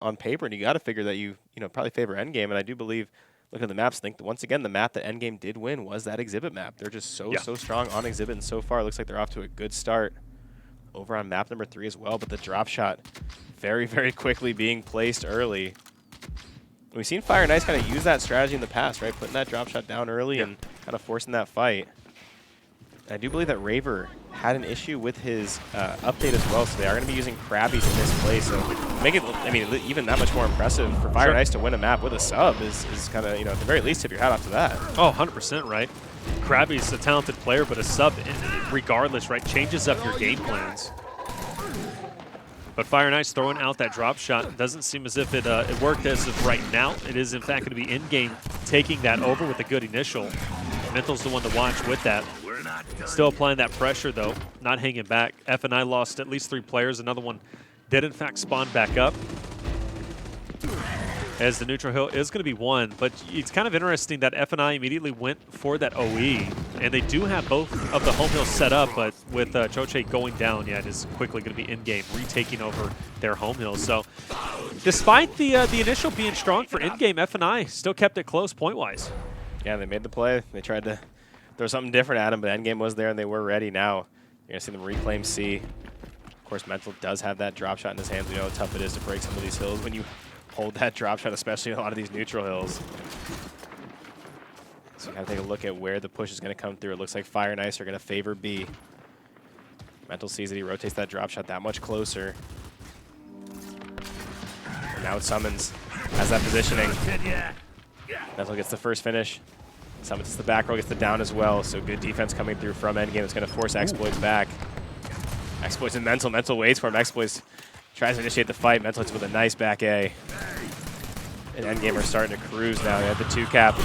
on paper, and you got to figure that you probably favor Endgame. And I do believe, looking at the maps, think that once again the map that Endgame did win was that exhibit map. They're just so strong on exhibit, and so far it looks like they're off to a good start over on map number 3 as well. But the drop shot very, very quickly being placed early. We've seen Fire and Ice kind of use that strategy in the past, right? Putting that drop shot down early and kind of forcing that fight. And I do believe that Raver had an issue with his update as well, so they are going to be using Krabbies in this play. So make it, I mean, even that much more impressive for Fire and Ice to win a map with a sub is kind of, at the very least, tip your hat off to that. Oh, 100% right. Krabby's a talented player, but a sub, regardless, right, changes up your game plans. But Fire and Ice throwing out that drop shot doesn't seem as if it worked as of right now. It is, in fact, going to be in-game taking that over with a good initial. Mental's the one to watch with that. Still applying that pressure, though, not hanging back. F&I lost at least 3 players. Another one did, in fact, spawn back up, as the neutral hill is going to be won. But it's kind of interesting that F&I immediately went for that OE, and they do have both of the home hills set up, but with Choche going down, yeah, it is quickly going to be in-game, retaking over their home hills. So despite the initial being strong for in-game, F&I still kept it close point-wise. Yeah, they made the play. They tried to throw something different at him, but Endgame was there, and they were ready. Now you're going to see them reclaim C. Of course, Mental does have that drop shot in his hands. We know how tough it is to break some of these hills when you hold that drop shot, especially in a lot of these neutral hills. So you got to take a look at where the push is going to come through. It looks like Fire and Ice are going to favor B. Mental sees that he rotates that drop shot that much closer. And now it Summons, has that positioning. Mental gets the first finish. Summons the back row, gets the down as well. So good defense coming through from Endgame. It's going to force Exploits back. Exploits and Mental. Mental waits for him. Exploits tries to initiate the fight. Mental hits with a nice back A. And Endgame are starting to cruise now. They have the 2-cap.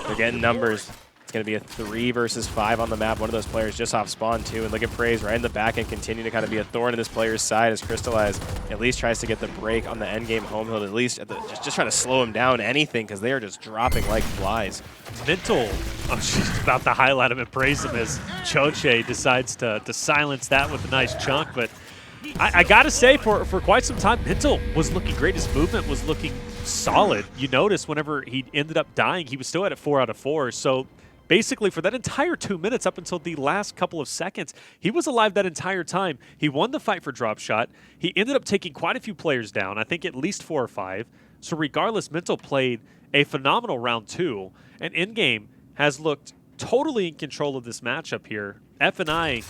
They're getting numbers. It's going to be a 3 versus 5 on the map. One of those players just off spawn, too. And look at Praise right in the back and continue to kind of be a thorn in this player's side as Crystallize at least tries to get the break on the Endgame home hill. At least just trying to slow him down, anything, because they are just dropping like flies. Mental, I'm just about to highlight him and praise him as Choche decides to silence that with a nice chunk. But I got to say, for quite some time, Mental was looking great. His movement was looking solid. You notice whenever he ended up dying, he was still at a 4 out of 4. So basically, for that entire 2 minutes up until the last couple of seconds, he was alive that entire time. He won the fight for drop shot. He ended up taking quite a few players down, I think at least 4 or 5. So regardless, Mental played a phenomenal round 2, and in-game has looked totally in control of this matchup here. F&I,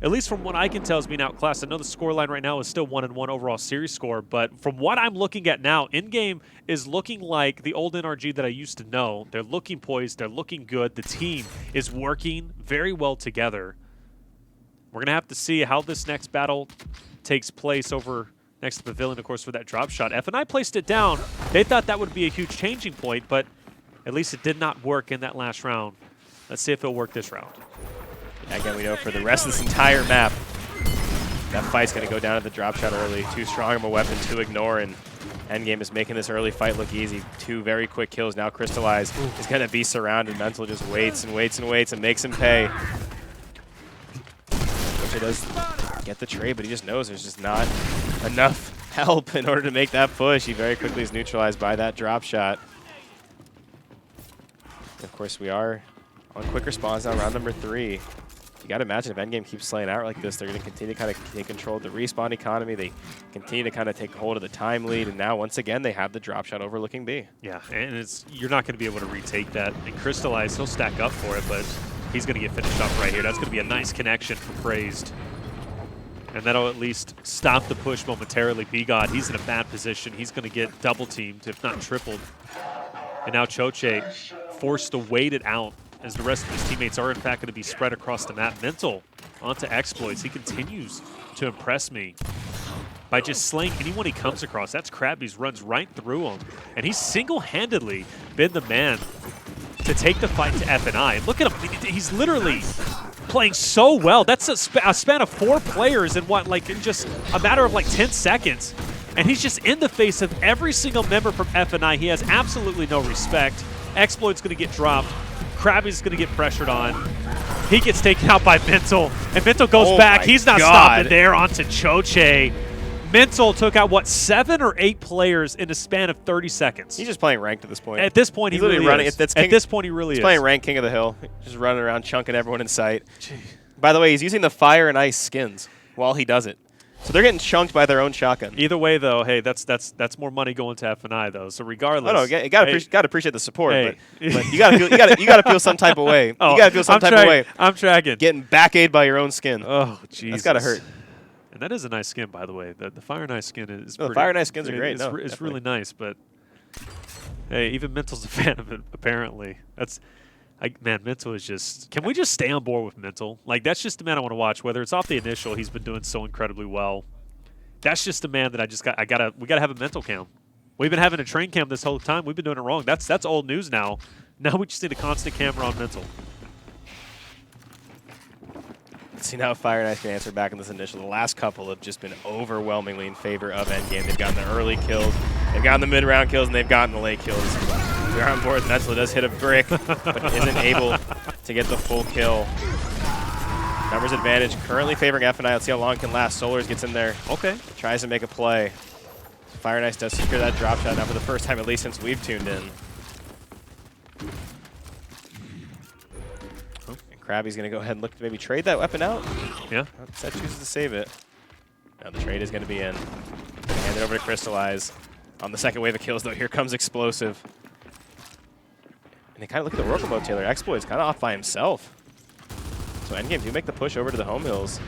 at least from what I can tell, is being outclassed. I know the scoreline right now is still 1-1 overall series score, but from what I'm looking at now, in-game is looking like the old NRG that I used to know. They're looking poised. They're looking good. The team is working very well together. We're going to have to see how this next battle takes place over next to the Pavilion, of course, for that drop shot. F&I placed it down. They thought that would be a huge changing point, but at least it did not work in that last round. Let's see if it'll work this round. Again, we know for the rest of this entire map, that fight's going to go down to the drop shot early. Too strong of a weapon to ignore, and Endgame is making this early fight look easy. 2 very quick kills. Now Crystallize is going to be surrounded. Mental just waits and waits and waits and makes him pay. Which it does get the trade, but he just knows there's just not enough help in order to make that push. He very quickly is neutralized by that drop shot. Of course, we are on quick response now, round number 3. You got to imagine if Endgame keeps slaying out like this, they're going to continue to kind of take control of the respawn economy. They continue to kind of take hold of the time lead, and now once again they have the drop shot overlooking B. Yeah, and you're not going to be able to retake that. And Crystallize, he'll stack up for it, but he's going to get finished off right here. That's going to be a nice connection for Praised. And that'll at least stop the push momentarily. B-God, he's in a bad position. He's going to get double-teamed, if not tripled. And now Choche forced to wait it out, as the rest of his teammates are, in fact, going to be spread across the map. Mental onto Exploits. He continues to impress me by just slaying anyone he comes across. That's Krabby's, runs right through him. And he's single-handedly been the man to take the fight to F&I. And look at him. He's literally playing so well. That's a span of 4 players in what, like, in just a matter of, like, 10 seconds. And he's just in the face of every single member from F&I. He has absolutely no respect. Exploit's going to get dropped. Krabby's going to get pressured on. He gets taken out by Mental, and Mental goes back. He's not stopping there onto Choche. Mental took out, what, 7 or 8 players in a span of 30 seconds. He's just playing ranked at this point. At this point, he really running, is. At this point, he really is. He's playing ranked King of the Hill. Just running around, chunking everyone in sight. Jeez. By the way, he's using the fire and ice skins while he does it. So they're getting chunked by their own shotgun. Either way, though, hey, that's more money going to F&I, though. So regardless, oh, no, you gotta appreciate the support, but you gotta feel some type of way. Oh, you gotta feel some type of way. I'm tracking. Getting back-aid by your own skin. Oh, Jesus. That's gotta hurt. And that is a nice skin, by the way. The fire and ice skin is pretty, the fire and ice skins are great. It's really nice, but hey, even Mental's a fan of it. Apparently, man, Mental is just. Can we just stay on board with Mental? Like, that's just the man I want to watch. Whether it's off the initial, he's been doing so incredibly well. That's just the man that we gotta have a Mental cam. We've been having a train cam this whole time. We've been doing it wrong. That's old news now. Now we just need a constant camera on Mental. Let's see now if Fire and Ice can answer back in this initial. The last couple have just been overwhelmingly in favor of Endgame. They've gotten the early kills, they've gotten the mid-round kills, and they've gotten the late kills. They're on board. Mental does hit a brick, but isn't able to get the full kill. Numbers advantage currently favoring F&I. Let's see how long it can last. Solars gets in there. Okay. Tries to make a play. Fire and Ice does secure that drop shot now for the first time, at least since we've tuned in. And Krabby's going to go ahead and look to maybe trade that weapon out. Yeah. Set chooses to save it. Now the trade is going to be in. Hand it over to Crystallize. On the second wave of kills, though, here comes Explosive. And they kind of look at the worker mode, Taylor. Exploit's kind of off by himself. So Endgame do make the push over to the home hills.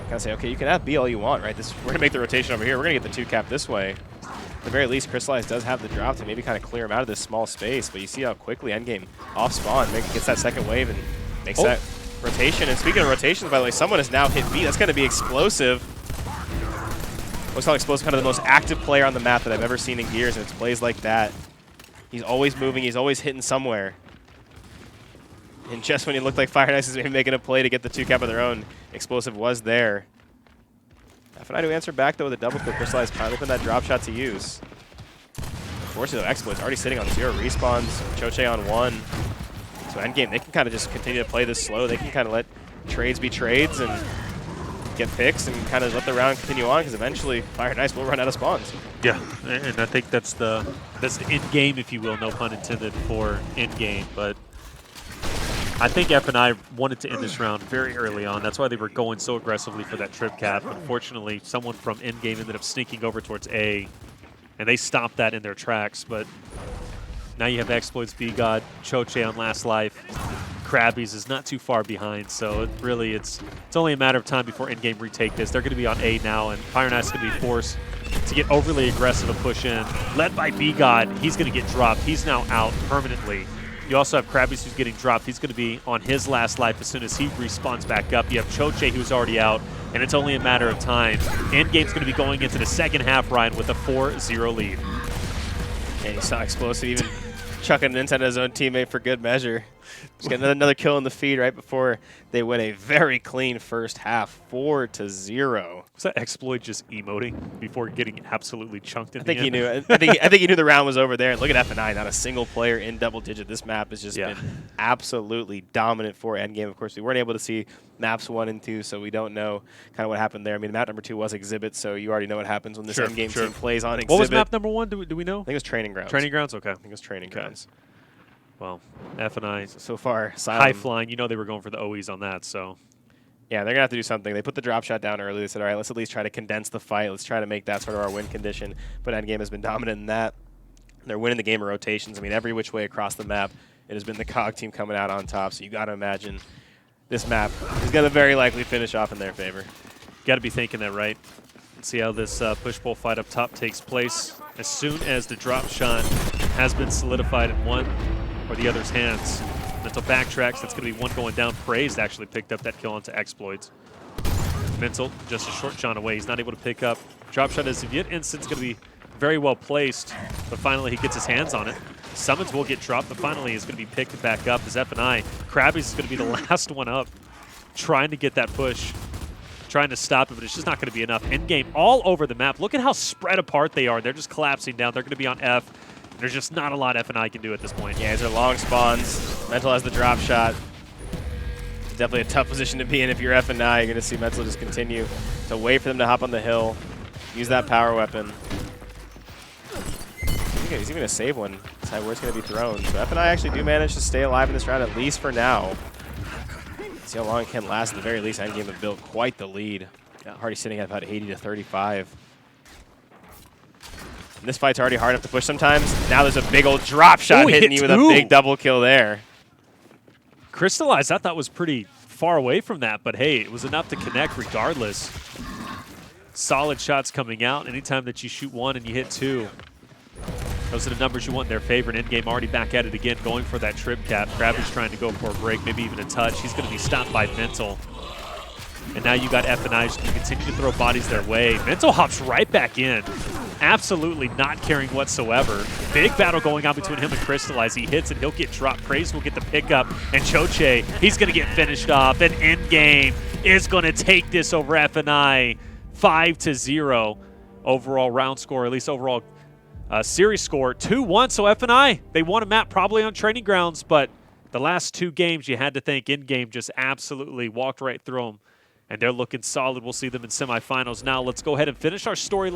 Kind of say, okay, you can have B all you want, right? We're going to make the rotation over here. We're going to get the 2 cap this way. At the very least, Crystallize does have the drop to maybe kind of clear him out of this small space. But you see how quickly Endgame off spawn gets that second wave and makes that rotation. And speaking of rotations, by the way, someone has now hit B. That's going to be Explosive. Looks like Explosive, kind of the most active player on the map that I've ever seen in Gears, and it's plays like that. He's always moving. He's always hitting somewhere. And just when it looked like Fire and Ice is maybe making a play to get the 2 cap of their own, Explosive was there. F&I do answer back, though, with a double click. Crystallize finally put that drop shot to use. Unfortunately, though, Exploit's already sitting on 0 respawns. Choche on 1. So Endgame, they can kind of just continue to play this slow. They can kind of let trades be trades and get picks and kind of let the round continue on, because eventually Fire and Ice will run out of spawns. Yeah, and I think that's the end game, if you will, no pun intended, for end game. But I think F&I wanted to end this round very early on. That's why they were going so aggressively for that trip cap. Unfortunately, someone from endgame ended up sneaking over towards A, and they stopped that in their tracks. But now you have Exploits, B-God, Choche on Last Life. Krabby's is not too far behind, so it's only a matter of time before endgame retake this. They're going to be on A now, and Fire and Ice is going to be forced to get overly aggressive and push in. Led by B-God, he's going to get dropped. He's now out permanently. You also have Krabby's who's getting dropped. He's going to be on his last life as soon as he respawns back up. You have Choche who's already out, and it's only a matter of time. Endgame's going to be going into the second half, Ryan, with a 4-0 lead. And you saw Explosive even chucking into his own teammate for good measure. Just getting another kill in the feed right before they win a very clean first half, 4-0. Was that Exploit just emoting before getting absolutely chunked in I think the he end? knew. I think he knew the round was over there. And look at F&I, not a single player in double digit. This map has just been absolutely dominant for Endgame. Of course, we weren't able to see maps 1 and 2, so we don't know kind of what happened there. I mean, map number 2 was Exhibit, so you already know what happens when this Endgame team plays on Exhibit. What was map number 1? Do we know? I think it was Training Grounds. Training Grounds? Okay. I think it was Training Grounds. Well, F&I so far, Asylum. High flying. You know they were going for the OEs on that, so. Yeah, they're going to have to do something. They put the drop shot down early. They said, all right, let's at least try to condense the fight. Let's try to make that sort of our win condition. But Endgame has been dominant in that. They're winning the game of rotations. I mean, every which way across the map, it has been the COG team coming out on top. So you got to imagine this map is going to very likely finish off in their favor. Got to be thinking that, right? Let's see how this push-pull fight up top takes place. As soon as the drop shot has been solidified in one or the other's hands, Mental backtracks. That's going to be one going down. Praised actually picked up that kill onto Exploits. Mental just a short shot away. He's not able to pick up. Drop shot is of yet instant. Going to be very well placed, but finally he gets his hands on it. Summons will get dropped, but finally is going to be picked back up as F&I. Krabby's is going to be the last one up, trying to get that push, trying to stop it, but it's just not going to be enough. Endgame all over the map. Look at how spread apart they are. They're just collapsing down. They're going to be on F. There's just not a lot F&I can do at this point. Yeah, these are long spawns. Mental has the drop shot. It's definitely a tough position to be in if you're F&I. You're going to see Mental just continue to wait for them to hop on the hill. Use that power weapon. He's even going to save one. Decide where it's going to be thrown. So F and I actually do manage to stay alive in this round, at least for now. See how long it can last. At the very least, Endgame have built quite the lead. Yeah, Hardy sitting at about 80 to 35. And this fight's already hard enough to push sometimes. Now there's a big old drop shot hitting you with a big double kill there. Crystallized, I thought was pretty far away from that, but hey, it was enough to connect regardless. Solid shots coming out. Anytime that you shoot one and you hit two, those are the numbers you want in their favor. And Endgame already back at it again, going for that trip cap. Krabbage trying to go for a break, maybe even a touch. He's going to be stopped by Mental. And now you got F and I just going to continue to throw bodies their way. Mental hops right back in. Absolutely not caring whatsoever. Big battle going on between him and Crystallize. He hits and he'll get dropped. Praise will get the pickup. And Choche, he's going to get finished off. And Endgame is going to take this over F and I 5-0. Overall round score, at least overall series score, 2-1. So F and I, they won a map probably on training grounds, but the last two games you had to think Endgame just absolutely walked right through them. And they're looking solid. We'll see them in semifinals. Now let's go ahead and finish our story.